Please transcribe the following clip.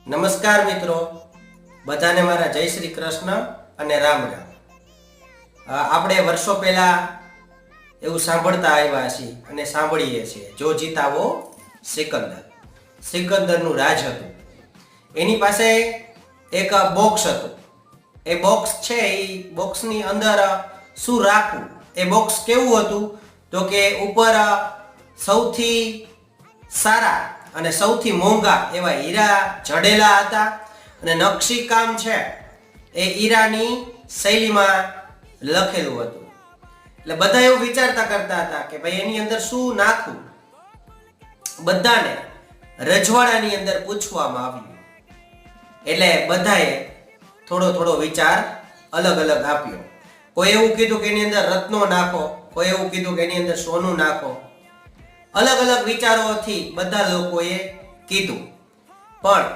નમસ્કાર મિત્રો, બધાને મારા જય શ્રી કૃષ્ણ અને રામ રામ. આપણે વર્ષો પહેલા એવું સાંભળતા આવ્યા છીએ અને સાંભળીએ છીએ, જો જીતાવો સિકંદર. સિકંદરનું રાજ હતું. એની પાસે એક બોક્સ હતું. એ બોક્સ છે, એ બોક્સની અંદર શું રાખવું, એ બોક્સ કેવું હતું તો કે ઉપર સૌથી સારા અને સૌથી મોંઘા એવા હીરા જડેલા હતા અને નકશી કામ છે એ હીરાની શૈલીમાં લખેલું હતું. એટલે બધા એવું વિચારતા કરતા હતા કે ભાઈ એની અંદર શું નાખવું. બધાને રજવાડાની અંદર પૂછવામાં આવ્યું એટલે બધાએ થોડો થોડો વિચાર અલગ અલગ આપ્યો. કોઈ એવું કીધું કે એની અંદર રત્નો નાખો, કોઈ એવું કીધું કે એની અંદર સોનું નાખો. અલગ અલગ વિચારોથી બધા લોકોએ કીધું, પણ